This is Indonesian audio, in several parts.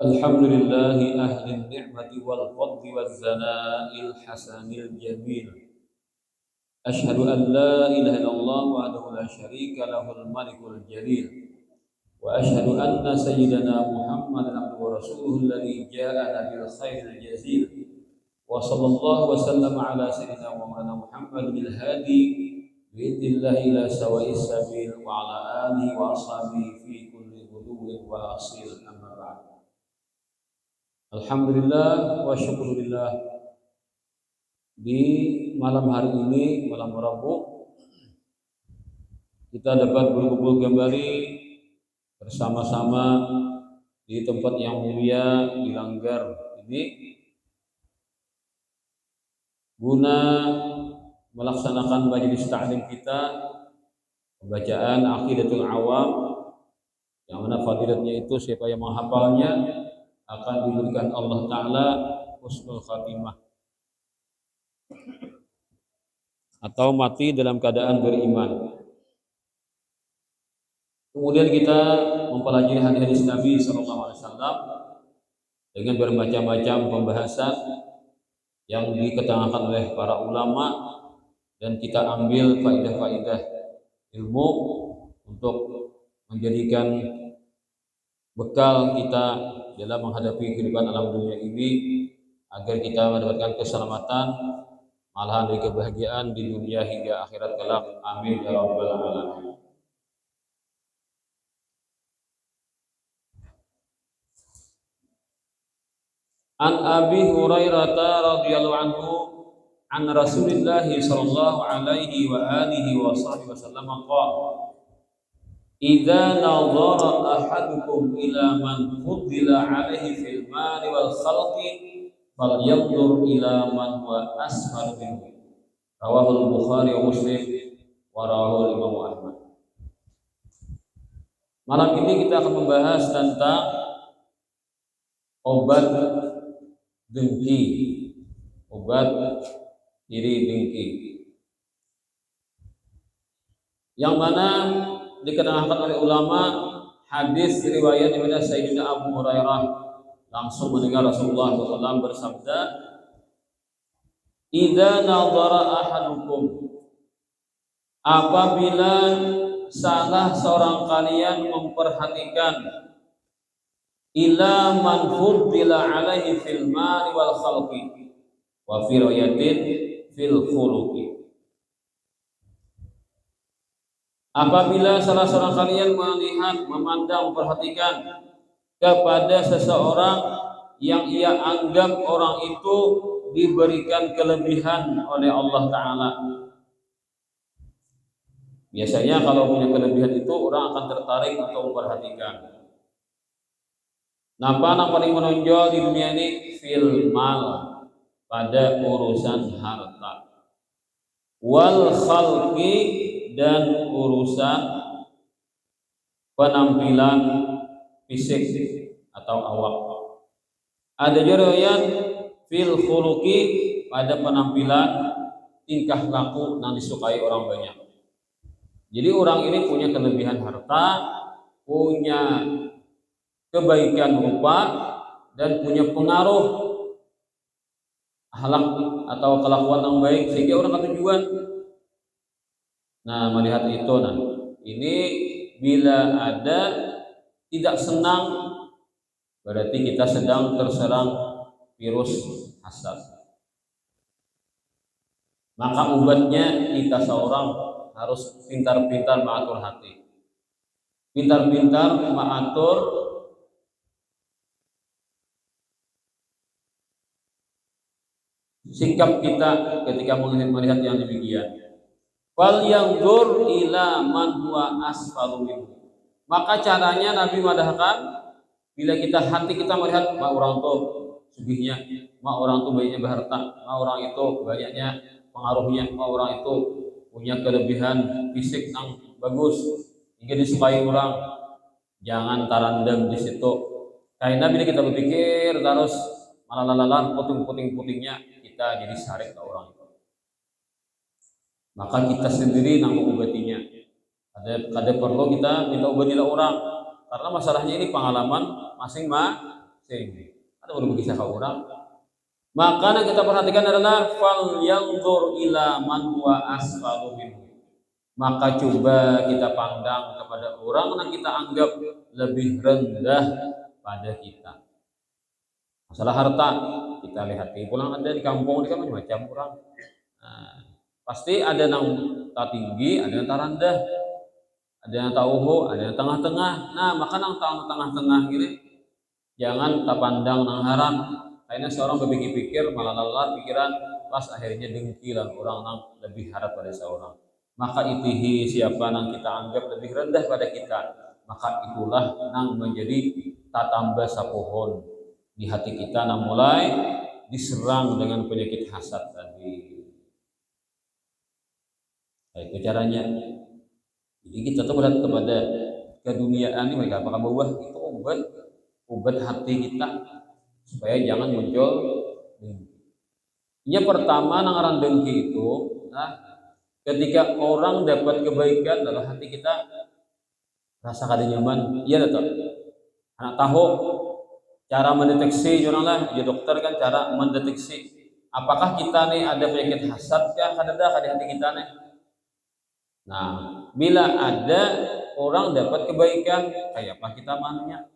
الحمد لله أهل النعمة والفضل والثناء الحسن الجميل. أشهد أن لا إله إلا الله وحده لا شريك له الملك الجليل، وأشهد أن سيدنا محمدا عبده ورسوله الذي جاءنا بالخير الجزيل، وصلى الله وسلم على سيدنا ومولانا محمد الهادي بإذن الله إلى سواء السبيل، وعلى آله وأصحابه في كل غدو وأصيل. أما بعد، alhamdulillah wa syukurillah, di malam hari ini, malam Rabu, kita dapat berkumpul kembali bersama-sama di tempat yang mulia di Langgar ini guna melaksanakan majelis ta'lim kita, pembacaan Aqidatul Awam, yang mana fadilatnya itu siapa yang menghafalnya akan diberikan Allah Ta'ala husnul khatimah atau mati dalam keadaan beriman. Kemudian kita mempelajari hadis Nabi SAW dengan bermacam-macam pembahasan yang diketengahkan oleh para ulama, dan kita ambil faidah-faidah ilmu untuk menjadikan bekal kita dalam menghadapi kehidupan alam dunia ini, agar kita mendapatkan keselamatan, malahan dari kebahagiaan di dunia hingga akhirat kelak. Amin ya rabbal alamin. An Abi Hurairah radhiyallahu anhu an Rasulillah sallallahu alaihi wa alihi wa sahbihi wasallam qala: idza nadhara ahadukum ila man fuddila alaihi fil mali wal khalqi falyanzur ila man huwa asfal minhu. Rawahul Bukhari wa Muslim wa rawahul Imam Ahmad. Malam ini kita akan membahas tentang obat dengki, obat iri dengki, yang mana dikenakan oleh ulama hadis riwayat dari Sayyidina Abu Hurairah langsung mendengar Rasulullah SAW bersabda, idza nadhara ahadukum, apabila salah seorang kalian memperhatikan, ila man fuddila alaihi fil mali wal khalqi wa fi riwayatin fil khuluqi, apabila salah seorang kalian melihat, memandang, memperhatikan kepada seseorang yang ia anggap orang itu diberikan kelebihan oleh Allah Ta'ala. Biasanya kalau punya kelebihan itu orang akan tertarik untuk memperhatikan. Apa yang paling menonjol di dunia ini? Fil mal, pada urusan harta, wal khalqi, dan urusan penampilan fisik atau awak. Ada riwayat fil khuluqi, pada penampilan tingkah laku yang disukai orang banyak. Jadi orang ini punya kelebihan harta, punya kebaikan rupa, dan punya pengaruh akhlak atau kelakuan yang baik sehingga orang akan tujuan. Nah, melihat itu, ini bila ada tidak senang, berarti kita sedang terserang virus hasad. Maka obatnya kita seorang harus pintar-pintar mengatur hati, pintar-pintar mengatur sikap kita ketika melihat yang demikian. Fal yanzur ila man huwa asfalu minhu. Maka caranya Nabi madahkan, bila hati kita melihat orang itu sugihnya, orang itu banyaknya berharta, orang itu banyaknya pengaruhnya, orang itu punya kelebihan fisik yang bagus hingga disukai orang, jangan tarandam di situ. Karena bila kita berpikir terus malah puting-putingnya, kita jadi sarik ke orang itu. Maka kita sendiri nang mengobatinya. Ada perlu kita minta obatilah orang, karena masalahnya ini pengalaman masing-masing sehingga atau udah berkisah ke orang. Maka yang kita perhatikan adalah fal yanzur ila man huwa asfalu minhu. Maka coba kita pandang kepada orang yang kita anggap lebih rendah pada kita. Masalah harta, kita lihat pulang ada di kampung, di macam-macam orang. Nah, pasti ada yang tak tinggi, ada yang tak rendah, ada yang tak uhu, ada yang tengah-tengah. Nah, maka yang tengah-tengah gini, jangan tak pandang nang haram. Akhirnya seorang berpikir-pikir, malah lelah pikiran, pas akhirnya dengki lah orang yang lebih harap pada seorang. Maka itihi siapa yang kita anggap lebih rendah pada kita, maka itulah yang menjadi tak tambah sapohon di hati kita, yang mulai diserang dengan penyakit hasad tadi. Nah, itu caranya. Jadi kita tuh berat kepada keduniaan ini, mereka apakah bahwa itu obat hati kita supaya jangan muncul dengki. Yang pertama nangaran dengki itu, nah, ketika orang dapat kebaikan dalam hati kita rasa kada nyaman, iya atau anak tahu cara mendeteksi jurnalnya, ya dokter kan cara mendeteksi apakah kita nih ada penyakit hasad kah kada di hati kita nih. Nah, bila ada orang dapat kebaikan, kayak apa kita mahnya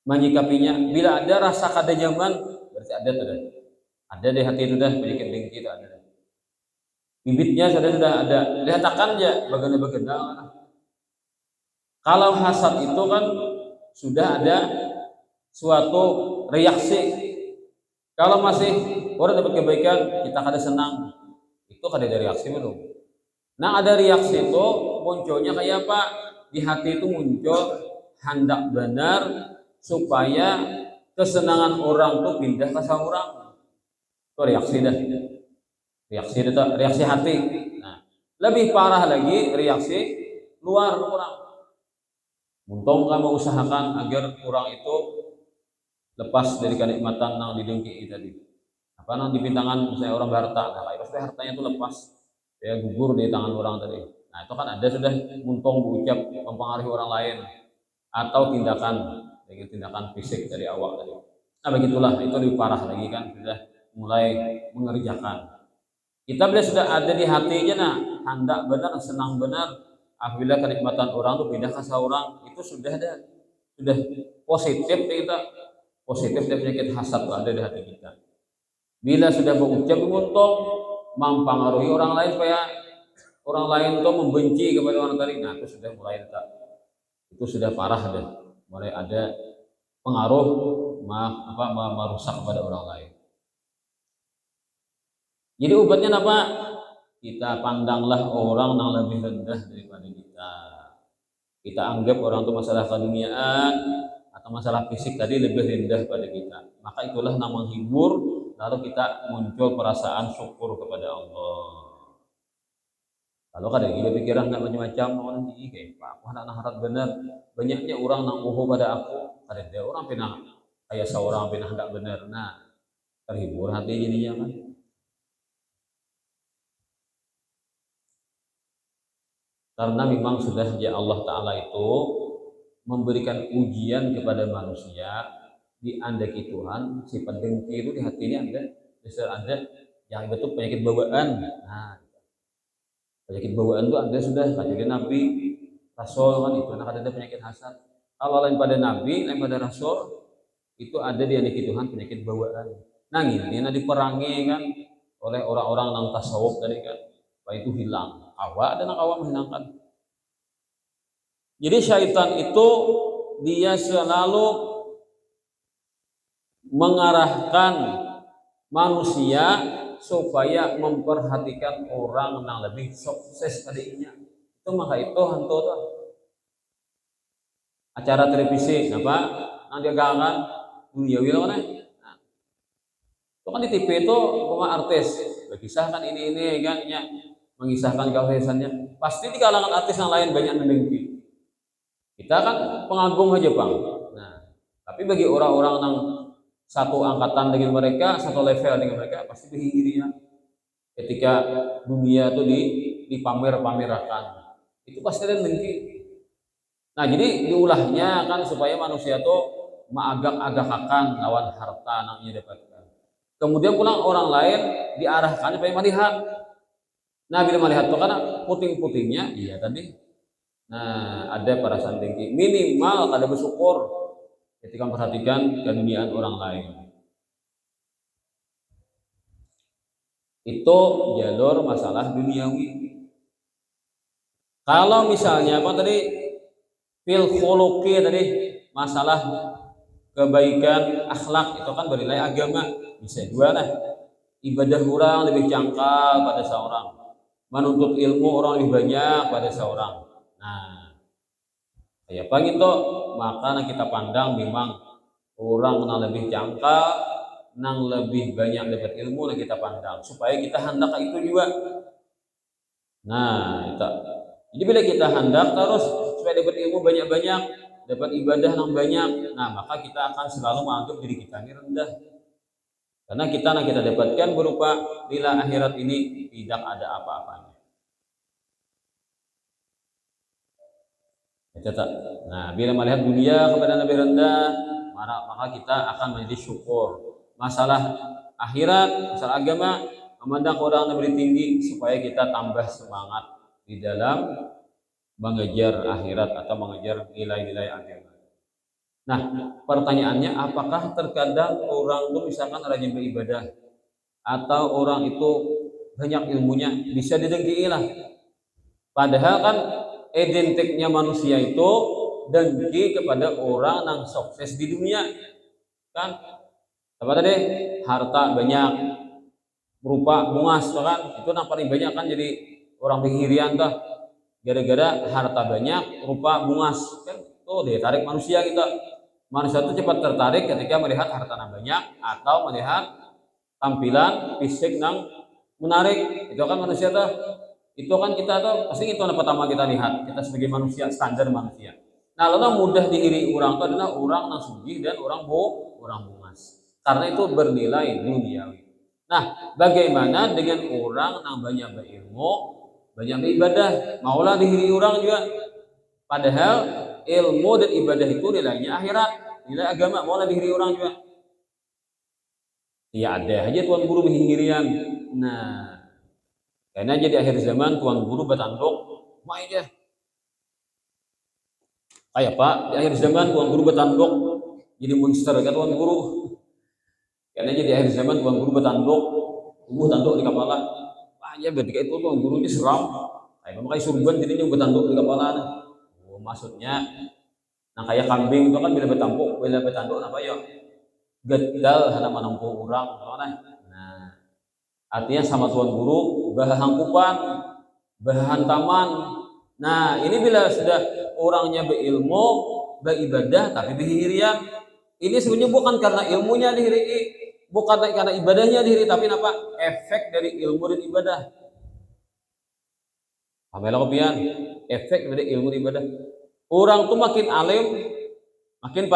menyikapinya? Bila ada rasa kada nyaman, berarti ada tuh. Ada di hati itu dah penyakit dengki itu ada. Bibitnya sudah ada. Lihatkan aja bagaimana. Kalau hasad itu kan sudah ada suatu reaksi. Kalau masih orang dapat kebaikan, kita kada senang, itu kada ada reaksi belum. Nah, ada reaksi itu munculnya kayak apa? Di hati itu muncul hendak benar supaya kesenangan orang tuh pindah ke seorang. Itu reaksi dah. Reaksi hati. Nah, lebih parah lagi reaksi luar orang. Untung kamu usahakan agar orang itu lepas dari kenikmatan yang didengki tadi. Apa yang dipintangan misalnya orang berharta, nah pasti hartanya itu lepas, ya gugur di tangan orang tadi. Nah itu kan ada sudah untung berucap mempengaruhi orang lain atau tindakan fisik dari awal tadi. Nah begitulah, itu lebih parah lagi kan, sudah mulai mengerjakan. Kita bila sudah ada di hatinya, nah hendak benar, senang benar, apabila kenikmatan orang itu pindah ke seorang, itu sudah positif kita, positif dari penyakit hasad itu ada di hati kita. Bila sudah berucap untung mempengaruhi orang lain supaya orang lain itu membenci kepada orang tadi, nah itu sudah mulai itu sudah parah deh, mulai ada pengaruh merusak kepada orang lain. Jadi obatnya apa? Kita pandanglah orang yang lebih rendah daripada kita. Kita anggap orang itu masalah keduniaan atau masalah fisik tadi lebih rendah pada kita. Maka itulah yang menghibur, lalu kita muncul perasaan syukur kepada Allah. Kalau kada kita pikiran nggak macam-macam orang ini kayak Pak, aku anak harap benar. Banyaknya orang yang uhu pada aku, kada ada orang pinang kayak seorang pinang hendak benar. Nah, terhibur hati jadinya kan. Karena memang sudah sejak Allah Ta'ala itu memberikan ujian kepada manusia, di andaki Tuhan sifat dengki itu di hati ini ada yang betul penyakit bawaan. Nah, penyakit bawaan itu ada sudah kajian Nabi Rasul kan, itu ada penyakit hasad. Kalau lain pada Nabi, lain pada Rasul, itu ada di andaki Tuhan penyakit bawaan. Nah ini diperangi kan oleh orang-orang yang tasawuf tadi kan, supaya itu hilang. Awak dan awak menghilangkan. Jadi syaitan itu dia selalu mengarahkan manusia supaya memperhatikan orang yang lebih sukses tadinya. Itu maka itu hantu tuh. Acara televisi apa? Nang dia gangan duniawi lah kan. Nah, itu kan di TV itu artis berkisahkan ini kan ya, mengisahkan kehasannya. Pasti di kalangan artis yang lain banyak mendengki. Kita kan pengagum aja Bang. Nah, tapi bagi orang-orang yang satu angkatan dengan mereka, satu level dengan mereka, pasti berhirinya. Ketika dunia itu dipamer-pamerkan, itu pasti ada dengki. Nah, jadi diulahnya kan supaya manusia itu maagak-agakakan lawan harta nang ia dapatkan. Kemudian pulang orang lain diarahkan supaya melihat. Nah, bila melihat itu karena puting-putingnya, iya tadi. Nah, ada para sandingki minimal kada bersyukur ketika memperhatikan keduniaan orang lain. Itu jalur masalah duniawi. Kalau misalnya apa tadi fil khuluqi tadi masalah kebaikan akhlak itu kan bernilai agama, bisa dua lah. Ibadah orang lebih jangkal pada seorang, menuntut ilmu orang lebih banyak pada seorang. Nah, kayak apa gitu, maka kita pandang memang orang yang lebih jangkal, nang lebih banyak dapat ilmu, nah kita pandang supaya kita hendak itu juga. Nah, itu. Jadi bila kita hendak terus supaya dapat ilmu banyak-banyak, dapat ibadah yang banyak, nah maka kita akan selalu menganggap diri kita ini rendah. Karena kita dapatkan berupa bila akhirat ini tidak ada apa-apanya. Nah, bila melihat dunia kepada lebih rendah, maka kita akan menjadi syukur. Masalah akhirat, masalah agama, memandang orang yang lebih tinggi supaya kita tambah semangat di dalam mengejar akhirat atau mengejar nilai-nilai agama. Nah, pertanyaannya, apakah terkadang orang itu misalkan rajin beribadah atau orang itu banyak ilmunya, bisa didengki lah. Padahal kan identiknya manusia itu dengki kepada orang yang sukses di dunia, kan? Apa tadi? Harta banyak, berupa bungas, kan? Itu yang paling banyak kan jadi orang penghirian tuh. Gara-gara harta banyak, berupa bungas, kan? Tuh dia tarik manusia kita. Manusia itu cepat tertarik ketika melihat harta yang banyak atau melihat tampilan fisik yang menarik. Itu kan manusia tuh. Itu kan kita tuh pasti itu yang pertama kita lihat. Kita sebagai manusia, standar manusia. Nah, lalu mudah diiri orang itu adalah orang yang sugih dan orang bungas. Karena itu bernilai duniawi. Nah, bagaimana dengan orang yang banyak berilmu, banyak beribadah, maulah dihiri orang juga. Padahal ilmu dan ibadah itu nilainya akhirat, nilai agama, maulah dihiri orang juga. Ya ada aja tuan guru menghirian. Nah, karena jadi akhir zaman tuan guru bertanduk, main aja. Kayak Pak, di akhir zaman tuan guru bertanduk, jadi monster kan tuan guru. Karena jadi akhir zaman tuan guru bertanduk, tubuh tanduk di kepala. Wah, ya ketika itu tuan gurunya seram. Kayak memakai surban jadinya bertanduk di kepala. Oh, maksudnya, nah kayak kambing itu kan bila bertanduk apa ya? Gedal hana menempuh orang, nah, artinya sama tuan guru bahan kupan, bahan taman. Nah, ini bila sudah orangnya berilmu, beribadah tapi berhirian, ini sebenarnya bukan karena ilmunya dihiri, bukan karena ibadahnya dihiri, tapi apa? Efek dari ilmu dan ibadah. Pamela kopian, efek dari ilmu dan ibadah. Orang tuh makin alim, makin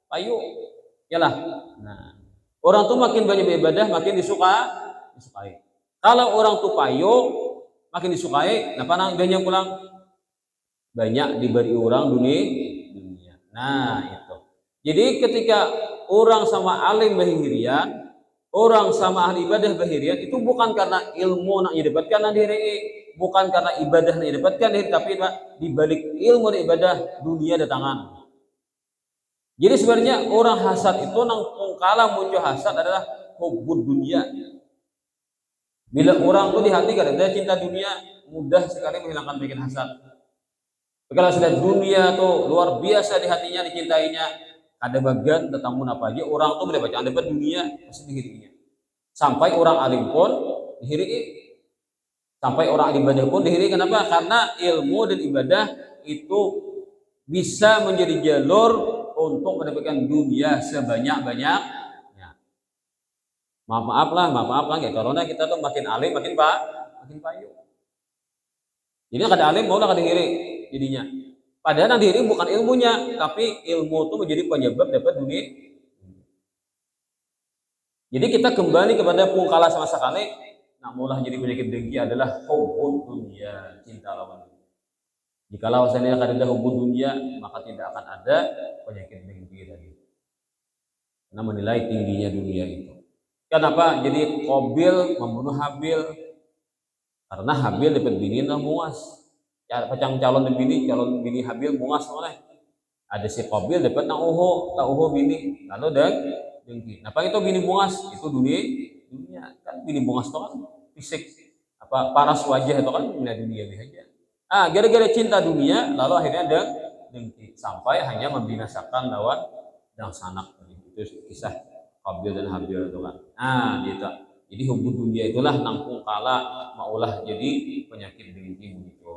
payu, yalah. Nah, orang tuh makin banyak beribadah, makin disukai. Kalau orang tuh payu, makin disukai, kenapa nang banyak pulang? Banyak diberi orang dunia. Nah, itu. Jadi ketika orang sama alim bahirian, orang sama ahli ibadah bahirian, itu bukan karena ilmu nak didapatkan dan diri, bukan karena ibadah nak didapatkan diri, tapi di balik ilmu dan ibadah dunia datangan. Jadi sebenarnya orang hasad itu nang kala muncul hasad adalah hubbud dunia. Bila orang tuh di hati kada ada cinta dunia, mudah sekali menghilangkan bikin hasad. Kalau sudah dunia tuh luar biasa di hatinya, dicintainya, ada bagian tetamu apa aja orang tuh boleh baca dapat dunia pasti dihirinya. Sampai orang alim pun dihiri, sampai orang ibadah pun dihiri. Kenapa? Karena ilmu dan ibadah itu bisa menjadi jalur untuk mendapatkan dunia sebanyak-banyaknya. Maaf lah kayak corona kita tuh makin alim makin payu. Jadi kada alim mau kada dihiri jadinya. Padahal yang dihiri bukan ilmunya, tapi ilmu itu menjadi penyebab dapat dunia. Jadi kita kembali kepada pungkala sama sekali. Nah, mulai jadi penyakit dengki adalah hubbud dunia, cinta lawan dunia. Jikalau seandainya kada ada hubbu dunia, maka tidak akan ada penyakit dengki tadi. Karena menilai tingginya dunia itu. Kenapa? Jadi Qabil membunuh Habil karena Habil dapat bini nah muas. Ya, pacang calon bini Habil muas oleh. Ada si Qabil dapat nang tak uho bini. Lalu dan dengki. Nah, itu bini muas itu dunia kan bini muas itu kan fisik apa paras wajah itu kan dunia aja. Gara-gara cinta dunia, lalu akhirnya ada dengki sampai hanya membinasakan lawan yang sanak. Itu kisah Qabil dan Habil itu kan. Gitu. Jadi hubbu dunia itulah nangkung kala maulah jadi penyakit dengki begitu.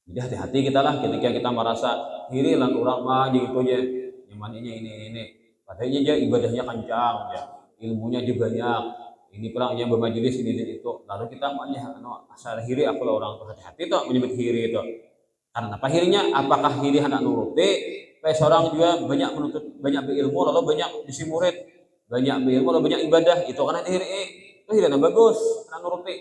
Jadi hati-hati kita lah ketika kita merasa iri lan orang mah gitu aja. Nyamannya ini. Padahal dia ibadahnya kencang ya. Ilmunya juga banyak. Ini perangnya bermajelis ini dan itu. Lalu kita maknya asal hiri aku lah orang tuh hati-hati tuh menyebut hiri itu. Karena apa hirinya? Apakah hiri hendak nuruti? Kayak seorang juga banyak menuntut banyak berilmu lalu banyak isi murid, banyak berilmu lalu banyak ibadah. Itu kan hiri itu hiri yang bagus, hendak nuruti.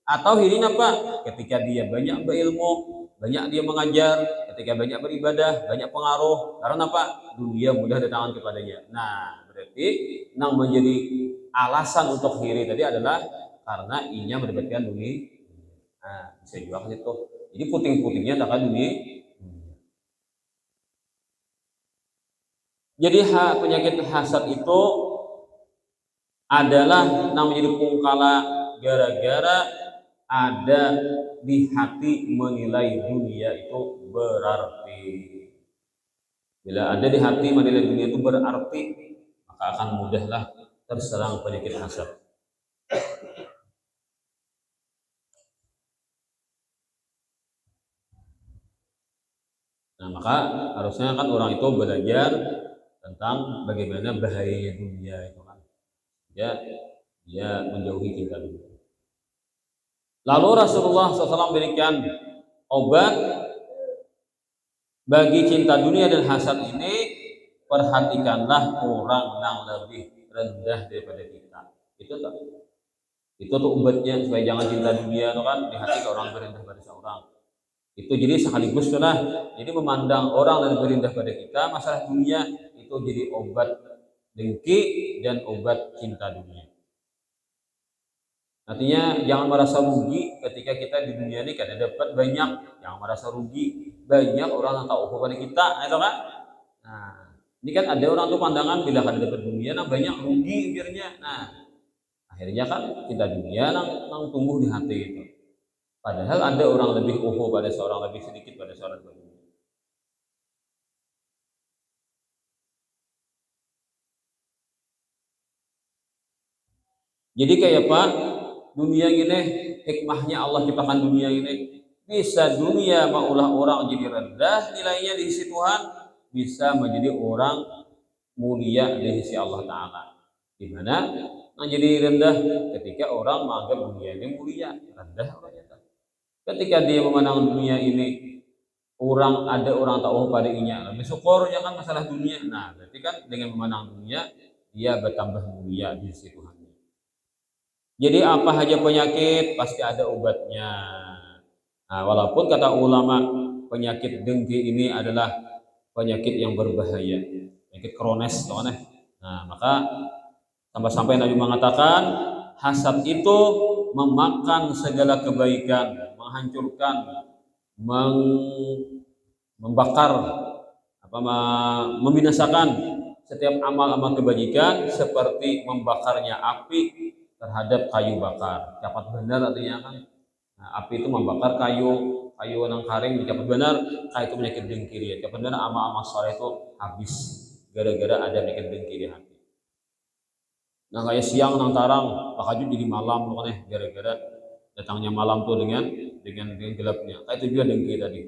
Atau hiri apa? Ketika dia banyak berilmu, banyak dia mengajar, ketika banyak beribadah, banyak pengaruh. Karena apa? Dunia mudah datang kepadanya. Nah, berarti yang menjadi alasan untuk hiri tadi adalah karena inya mendapatkan dunia. Nah, bisa juga ke situ. Jadi puting-putingnya tak dunia. Jadi penyakit hasad itu adalah namanya pungkala gara-gara ada di hati menilai dunia itu berarti. Bila ada di hati menilai dunia itu berarti, maka akan mudahlah terserang penyakit hasad. Nah, maka harusnya kan orang itu belajar tentang bagaimana bahayanya dunia itu kan. Dia menjauhi cinta dunia. Lalu Rasulullah SAW berikan obat bagi cinta dunia dan hasad ini. Perhatikanlah orang yang lebih rendah daripada kita. Itu tuh obatnya supaya jangan cinta dunia itu kan di hati ke orang berendah pada seorang. Itu jadi sekaligus lah. Jadi memandang orang yang berendah pada kita, masalah dunia itu jadi obat dengki dan obat cinta dunia. Artinya jangan merasa rugi ketika kita di dunia ini kada dapat banyak, jangan merasa rugi. Banyak orang yang tahu pada kita, itu kan? Nah, ini kan ada orang tuh pandangan bila kada dapat dunia, nah banyak rugi akhirnya. Nah, akhirnya kan cinta dunia nang tumbuh di hati itu. Padahal ada orang lebih pada seorang, lebih sedikit pada seorang dunia. Jadi kayak apa? Dunia ini hikmahnya Allah ciptakan dunia ini bisa dunia maulah orang jadi rendah nilainya di sisi Tuhan, bisa menjadi orang mulia di sisi Allah Ta'ala. Dimana menjadi rendah ketika orang menganggap dunia ini mulia, rendah orangnya. Ketika dia memandang dunia ini ada orang tahu pada inya, lebih syukurnya kan masalah dunia. Nah, berarti kan dengan memandang dunia dia bertambah mulia di sisi Tuhan. Jadi apa saja penyakit pasti ada obatnya. Nah, walaupun kata ulama penyakit dengki ini adalah penyakit yang berbahaya, penyakit kronis, soalnya. Nah, maka sampai Nabi mengatakan hasad itu memakan segala kebaikan, menghancurkan, membakar, membinasakan setiap amal-amal kebajikan seperti membakarnya api terhadap kayu bakar. Dapat benar artinya kan. Nah, api itu membakar kayu yang kering dapat benar, kayu itu penyakit dengki dia. Dapat benar amal-amal soleh itu habis gara-gara ada penyakit dengki di hati. Nah, kayak siang nang tarang, bakal jadi malam loh nih gara-gara datangnya malam tuh dengan gelapnya. Kayak itu juga dengki tadi.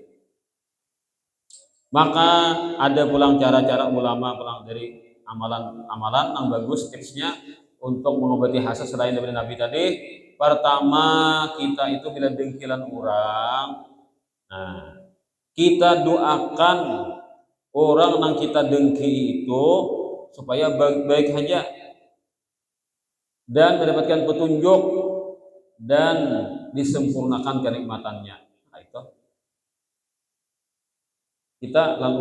Maka ada pulang cara-cara ulama pulang dari amalan yang bagus tipsnya untuk mengobati hasad selain dari Nabi tadi. Pertama, kita itu bila dengkilan orang, nah, kita doakan orang yang kita dengki itu supaya baik-baik saja dan mendapatkan petunjuk dan disempurnakan kenikmatannya. Nah, itu kita lalu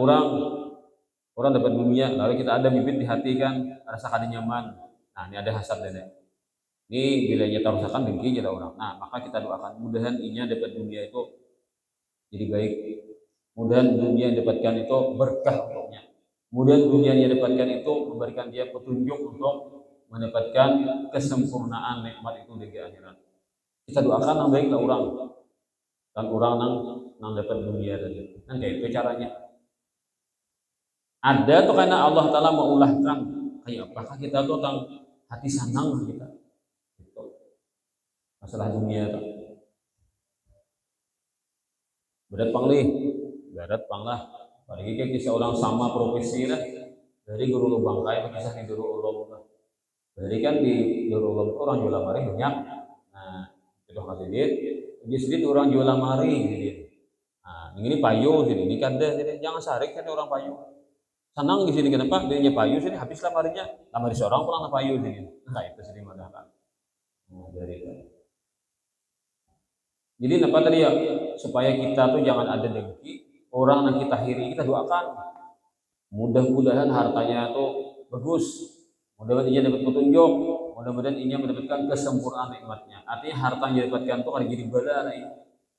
orang dapat dunia, lalu kita ada bibit di hati kan, rasakan nyaman. Nah, ini ada hasad dede. Ini bila kita rasakan dengki jadi orang. Nah, maka kita doakan mudahan inya dapat dunia itu jadi baik. Mudahan dunia yang dapatkan itu berkah untuknya. Mudahan dunia yang dapatkan itu memberikan dia petunjuk untuk mendapatkan kesempurnaan nikmat itu di akhirat. Kita doakan yang baik lah orang dan orang nang dapat dunia tadi. Kan kayak itu caranya. Ada tuh karena Allah Ta'ala mengulahkan kayak apakah kita tuh tentang hati senang kita gitu. Masalah dunia tuh berat panglah apalagi kayak kisah orang sama profesi lah dari guru bangkai kisah di guru ulum lah dari kan di guru ulum itu orang jual lamari banyak. Nah itu kasih dia sedikit orang jual lamari gitu. Nah ini payu sini ini kan deh jangan sarik kan orang payu senang di sini kenapa dia payu sini habis lamari seorang pulang payu sini. Nah itu sini mana kan. Nah, dari itu. Jadi apa tadi ya supaya kita tuh jangan ada dengki orang yang kita iri kita doakan mudah-mudahan hartanya tuh bagus, mudah-mudahan ia dapat petunjuk, mudah-mudahan ia mendapatkan kesempurnaan nikmatnya. Artinya harta yang didapatkan tuh akan jadi bala.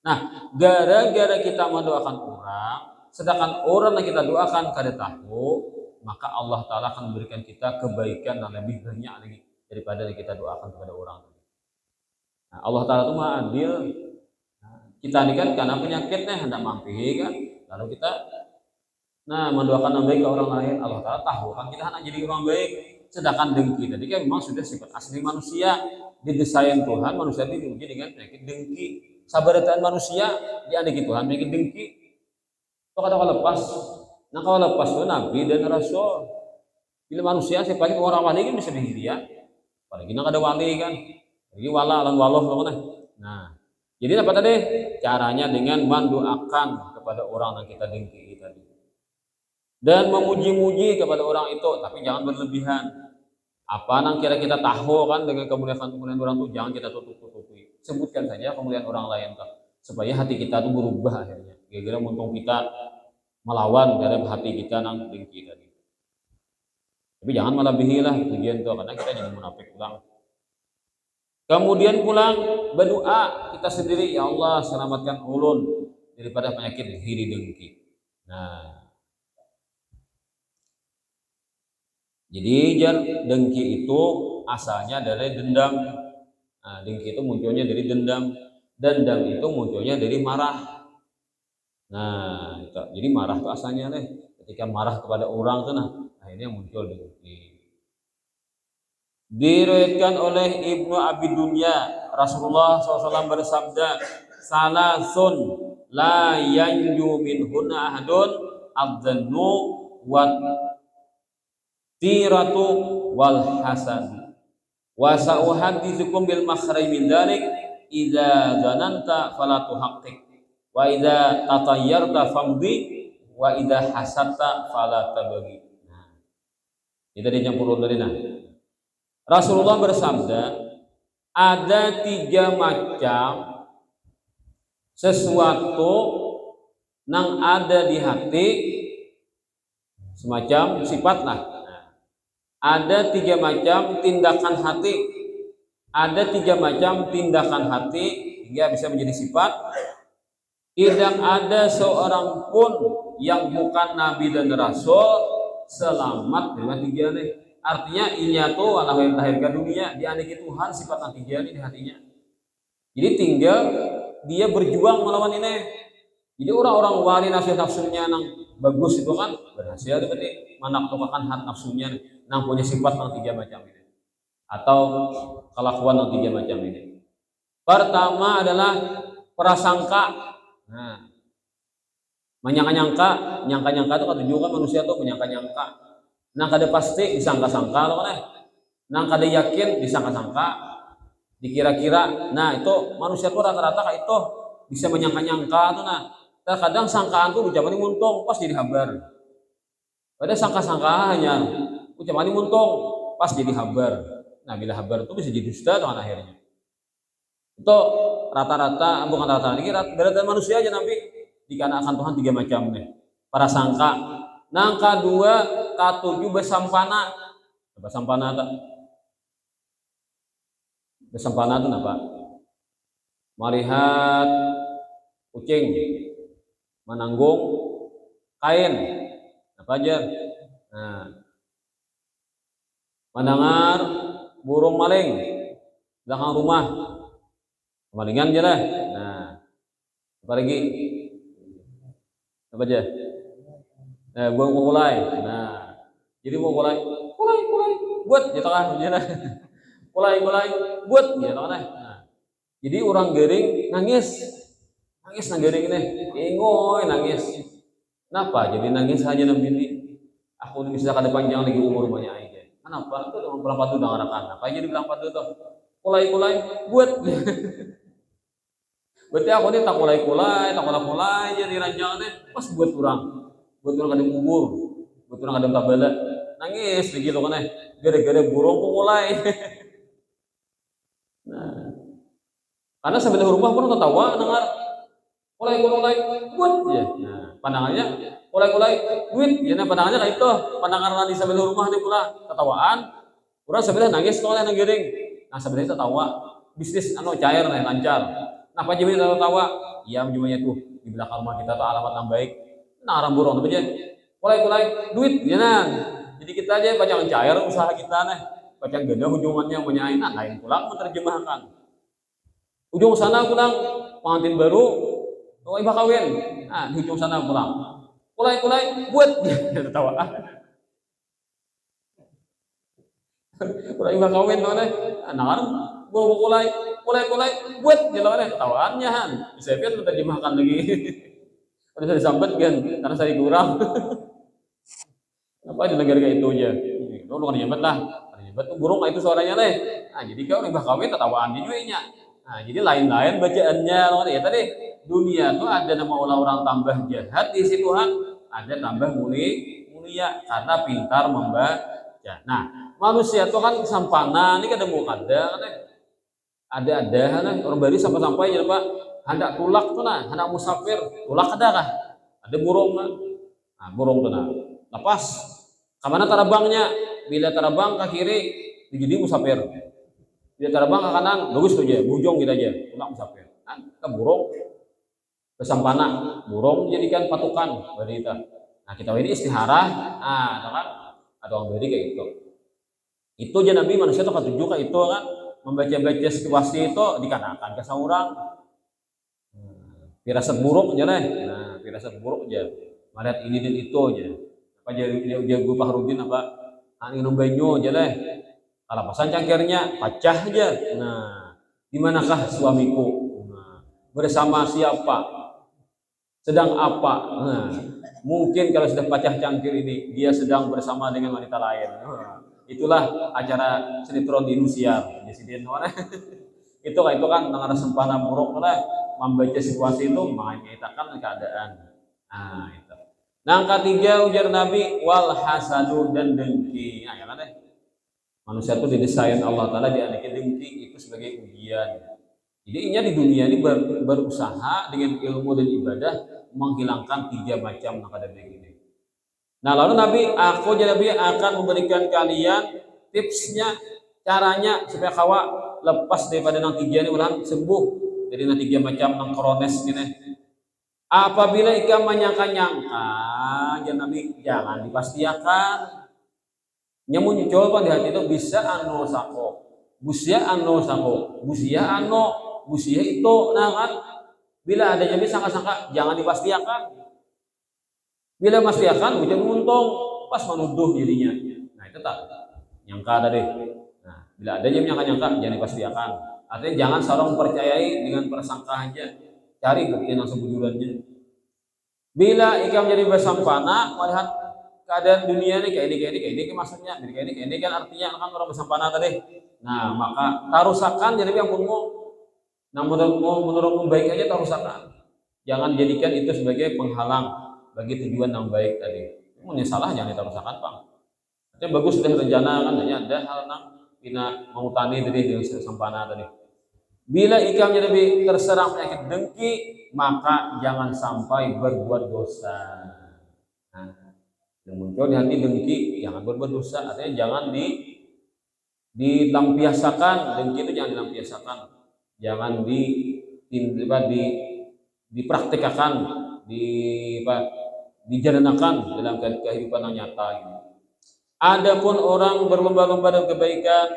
Nah gara-gara kita mendoakan orang sedangkan orang yang kita doakan kada tahu maka Allah Ta'ala akan memberikan kita kebaikan yang lebih banyak lagi daripada yang kita doakan kepada orang. Nah, Allah Ta'ala itu maha adil. Kita ini kan karena penyakitnya hendak mampu kan lalu kita mendoakan yang baik ke orang lain Allah Ta'ala tahu kan kita hendak jadi orang baik sedangkan dengki tadi kan memang sudah sifat asli manusia didesain Tuhan manusia itu diuji dengan penyakit dengki sabaratan manusia diandiki Tuhan penyakit dengki itu kata lepas kalau lepas itu Nabi dan Rasul bila manusia siapa orang wali kan bisa dihirian apalagi nak ada wali kan jadi wala alam waloh nah jadi apa tadi? Caranya dengan mendoakan kepada orang yang kita dengki tadi. Dan memuji-muji kepada orang itu, tapi jangan berlebihan. Apa yang kira kita tahu kan dengan kemuliaan orang itu jangan kita tutup-tutupi. Sebutkan saja kemuliaan orang lain kan, supaya hati kita itu berubah akhirnya. Kira-kira untung kita melawan dalam hati kita yang dengki tadi. Tapi jangan melebihilah tujuan itu karena kita jadi munafik ulang. Kemudian pulang berdoa kita sendiri ya Allah selamatkan ulun daripada penyakit iri dengki. Nah, jadi dengki itu asalnya dari dendam. Nah, dengki itu munculnya dari dendam. Dendam itu munculnya dari marah. Nah, itu. Jadi marah itu asalnya ketika marah kepada orang tuh akhirnya muncul dengki. Diriwayatkan oleh Ibnu Abi Dunya Rasulullah SAW bersabda salasun la yanju minhunna ahadun adzannu wa tiratu wal hasan wa sa'uhadithukum bil makhraj min dzalik idza zananta fala tuhaqqiq wa idza tatayyarta famdi wa idza hasatta fala tabghi. Nah itu dia yang perlu dari Rasulullah bersabda ada 3 macam sesuatu yang ada di hati semacam sifat lah. Ada 3 macam tindakan hati. Ada 3 macam tindakan hati hingga bisa menjadi sifat. Tidak ada seorang pun yang bukan Nabi dan Rasul selamat dari 3 nih. Artinya inya tuh lahir ke dunia dianiki Tuhan sifat nantinya di hatinya. Jadi tinggal dia berjuang melawan ini. Jadi orang-orang wali nafsunya nang bagus itu kan berhasil berarti menaklukan hati nafsunya nang punya sifat nang 3 macam ini atau kelakuan nang 3 macam ini. Pertama adalah prasangka. Nah, menyangka-nyangka itu kan juga manusia tuh menyangka-nyangka. Nang kada pasti disangka-sangka loh kan. Nang kada yakin disangka-sangka, dikira-kira. Nah, itu manusia tuh rata-rata kayak itu bisa menyangka-nyangka tuh Terkadang sangkaan tuh ucapan ini muntung pas jadi habar. Pada sangka-sangka hanya ucapan ini muntung pas jadi habar. Nah, bila habar itu bisa jadi dusta tuh akhirnya. Itu rata-rata, bukan rata-rata, ini rata-rata manusia aja Nabi dikarenakan Tuhan tiga macam nih. Para sangka. Nang kedua, katujuh besampana. Besampana tak? Besampana itu apa? Melihat kucing, menanggung kain, apa aja? Nah, mendengar burung maling belakang rumah, kemalingan aja lah. Nah, apa lagi? Apa aja? Burung mulai. Nah, jadi mau mulai, buat gitu kan, mulai, buat gitu kan. Nah, jadi orang gering nangis nang gering ini, ingoy nangis. Kenapa? Jadi nangis aja nabi ini. Aku ini bisa kada panjang lagi umur banyak aja. Kenapa? Itu orang berapa tuh udah ngarakan. Apa aja dibilang padu tuh? Kulai, buat. Berarti aku ini tak kulai jadi ranjangannya pas buat orang kadang kubur, buat orang kadang tabala, nangis begitu kan gara-gara burung ku kulai. Nah, karena sebenarnya rumah pun ketawa dengar kulai buat ya. Nah, pandangannya kulai duit, ya nah pandangannya kayak itu, pandangan di sebelah rumah ini pula ketawaan, orang sebenarnya nangis kalau yang giring. Nah sebenarnya tawa bisnis cair nih lancar. Nah apa jadi tawa? Iya jumlahnya tuh di belakang rumah kita tuh alamat yang baik. Nah orang burung apa aja? Kulai duit, ya nah. Jadi kita aja pacang cair usaha kita nih, pacang gede hubungannya menyain. Nah lain pulang menerjemahkan. Ujung sana pulang pengantin baru, ibah kawin. Nah di ujung sana pulang. Kulai buat tawa. Kulai ibah kawin mana? Nah gua kulai buat jalan ketawaannya han. Bisa kan menerjemahkan lagi. Kalau saya disambat kan karena saya kurang. Apa di negara kayak itu aja. Lo kan nyebat lah. Nyebat tuh burung itu suaranya leh. Nah jadi kalau ibah kawin ketawaan dia juga nya. Nah jadi lain-lain bacaannya lo ya tadi dunia tuh ada nama orang tambah jahat di situ han, ada tambah mulia karena pintar membaca. Nah manusia tuh kan kesampanan ini kadang mau kada kan ada orang baru sampai ya pak hendak tulak tuh nah hendak musafir tulak ada kah ada burung nah, burung tuh nah lepas kemana terbangnya bila terbang ke kiri jadi musafir bila terbang ke kanan bagus tuh aja bujong gitu aja tulak musafir nah ke burung kesampana burung dijadikan patukan berita. Nah kita ini istihara kan ada orang beri kayak gitu itu aja nabi manusia tuh ketujuh kayak itu kan membaca-baca situasi itu dikarenakan ke seorang firasat buruk aja deh. Nah firasat buruk aja melihat ini dan itu aja apa dia gue Fahrudin apa angin banyu aja deh kalau pasan cangkirnya pecah aja. Nah dimanakah suamiku, nah, bersama siapa, sedang apa. Nah mungkin kalau sudah pecah cangkir ini dia sedang bersama dengan wanita lain. Itulah acara sinetron di Indonesia presiden itu kan dengan sempana buruk lah membaca situasi itu mengaitakan keadaan. Nah itu. Nah ketiga ujar Nabi wal hasadu dan dengki. Nah ya kan deh. Manusia itu didesain Allah Taala dianakin dengki itu sebagai ujian. Jadi intinya di dunia ini berusaha dengan ilmu dan ibadah menghilangkan tiga macam nakadabik ini. Nah lalu aku jadi Nabi akan memberikan kalian tipsnya, caranya supaya kawa lepas daripada nang tiga ini ulang sembuh dari nang tiga macam nang krones ini. Apabila ikan menyangka-nyangka, ya Nabi jangan dipastikan. Yang muncul pada di hati itu bisa busia busia itu, nah kan bila adanya bisa sangka jangan dipastikan. Bila pastikan hujan untung pas menuduh dirinya. Nah itu tak nyangka tadi. Nah bila ada yang nyangka jangan dipastikan. Artinya jangan seorang percayai dengan prasangka aja. Cari bukti yang sebujurannya. Bila ikan menjadi bersampana melihat keadaan dunia ini kayak ini maksudnya kayak ini kan artinya kan orang bersampana tadi. Nah maka tarusakan jadi yang punmu. Nah menurut baik aja tarusakan. Jangan jadikan itu sebagai penghalang bagi tujuan yang baik tadi. Ini salah jangan ditarusakan bang. Artinya bagus sudah rencana kan hanya ada hal yang bina mengutani tadi dengan sempana tadi. Bila ikamnya lebih terserang penyakit dengki, maka jangan sampai berbuat dosa. Nah, yang muncul di hati dengki, jangan berbuat dosa. Artinya jangan dilampiasakan. Dengki itu jangan dilampiasakan. Jangan di dipraktikkan, di apa, dijalankan dalam kehidupan yang nyata. Gitu. Adapun orang berlomba-lomba dalam kebaikan,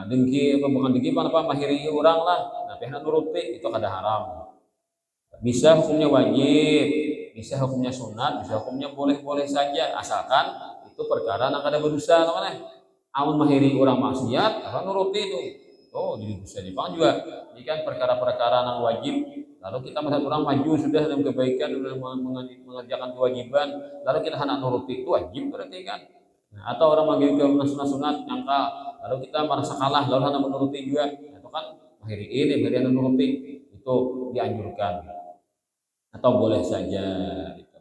dengki apa bukan dengki apa mahiri orang lah, nah pihak nuruti itu kada haram. Bisa hukumnya wajib, bisa hukumnya sunat, bisa hukumnya boleh-boleh saja, asalkan itu perkara yang kada berdosa namanya. Amun mahiri orang maksiat, apa nuruti itu. Oh, jadi bisa dipanggil juga. Ini kan perkara-perkara yang wajib. Lalu kita melihat orang maju sudah dalam kebaikan, dalam mengerjakan kewajiban, lalu kita hendak nuruti itu wajib berarti kan. Nah, atau orang manggil ke sunat-sunat nyangka, lalu kita merasa kalah, lalu hendak menuruti juga, itu kan mahiri ini, mahiri yang menuruti itu dianjurkan atau boleh saja gitu.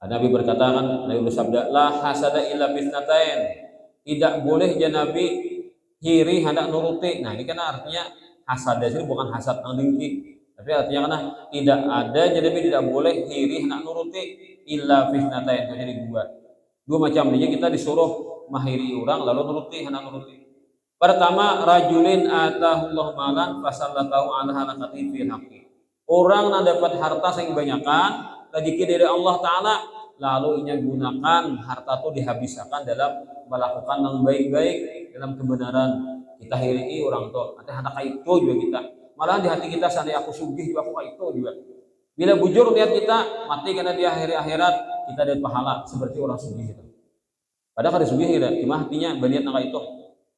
Nabi berkata kan, Nabi bersabda, la hasada illa bisnatain. Tidak boleh ya Nabi hiri hendak nuruti. Nah, ini kan artinya hasad itu bukan hasad yang dengki. Tapi artinya kan tidak ada jadi tidak boleh hiri hendak nuruti illa bisnatain. Jadi dua macam ini kita disuruh mahiri orang lalu nuruti hendak nuruti. Pertama, rajulin atahullah malan fasallatahu ala halakati fil haqqi. Orang yang dapat harta yang kebanyakan rezeki dari Allah Ta'ala, lalu ia gunakan harta itu dihabiskan dalam melakukan yang baik-baik dalam kebenaran. Kita hiri orang itu, ada harta itu juga kita. Malah di hati kita sana aku sugih juga aku itu juga. Bila bujur niat kita mati karena di akhirat kita dapat pahala seperti orang sugih itu. Padahal kada sugih kita, cuma hatinya berniat nang itu.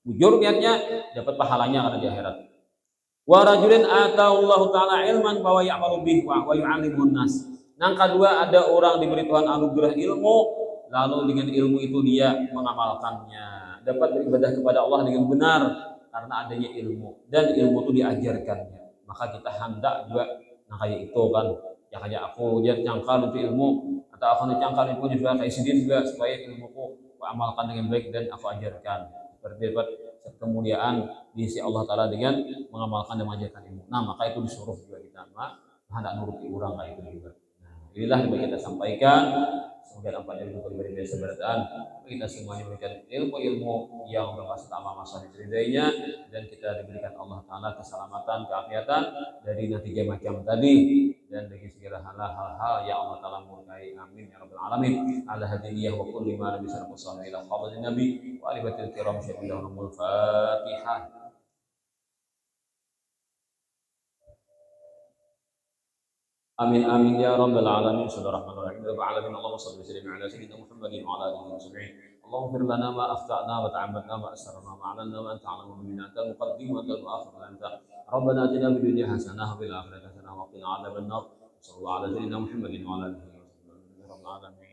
Bujur niatnya dapat pahalanya karena di akhirat. Wa rajulin ataallahu taala ilman fa ya'malu bihi wa yu'allimun nas. Yang kedua ada orang diberi Tuhan anugerah ilmu lalu dengan ilmu itu dia mengamalkannya. Dapat beribadah kepada Allah dengan benar karena adanya ilmu dan ilmu itu diajarkannya. Maka kita hendak juga nah kayak itu kan. Ya kayak aku dia cangkal untuk ilmu atau aku cangkal ilmu juga kayak sidin juga supaya ilmuku aku amalkan dengan baik dan aku ajarkan. Seperti dapat kemuliaan di sisi Allah Ta'ala dengan mengamalkan dan mengajarkan ilmu. Nah, maka itu disuruh juga kita hendak nuruti orang kayak itu juga. Nah, inilah yang kita sampaikan. Semoga dampaknya itu pribadi dan seberataan. Kita semuanya memberikan ilmu-ilmu yang bermaksud amal masa diridainya dan kita diberikan Allah Ta'ala keselamatan, keafiatan dari tiga macam tadi dan dari segala hal-hal yang Allah Ta'ala murkai. Amin ya rabbal alamin. Ala hadiyah wa kulli ma nabi sallallahu alaihi wasallam ila nabi wa alibatil kiram syahidahumul fatihah. Amin amin ya rabbal alamin. Bismillahirrahmanirrahim. Rabbil alamin. Allahumma shalli wa sallim ala sayyidina Muhammadin wa ala alihi wa sahbihi. Allahumma fir lana ma akhtana wa ta'ammadna ma asrarna ma a'lanna wa anta a'lamu bina anta al-muqaddim wa anta al-mu'akhir wa anta. Rabbana atina fid dunya hasanah wa fil akhirati hasanah wa qina adzaban nar. Sallallahu ala sayyidina Muhammadin wa ala alihi wa sahbihi. Rabbil alamin.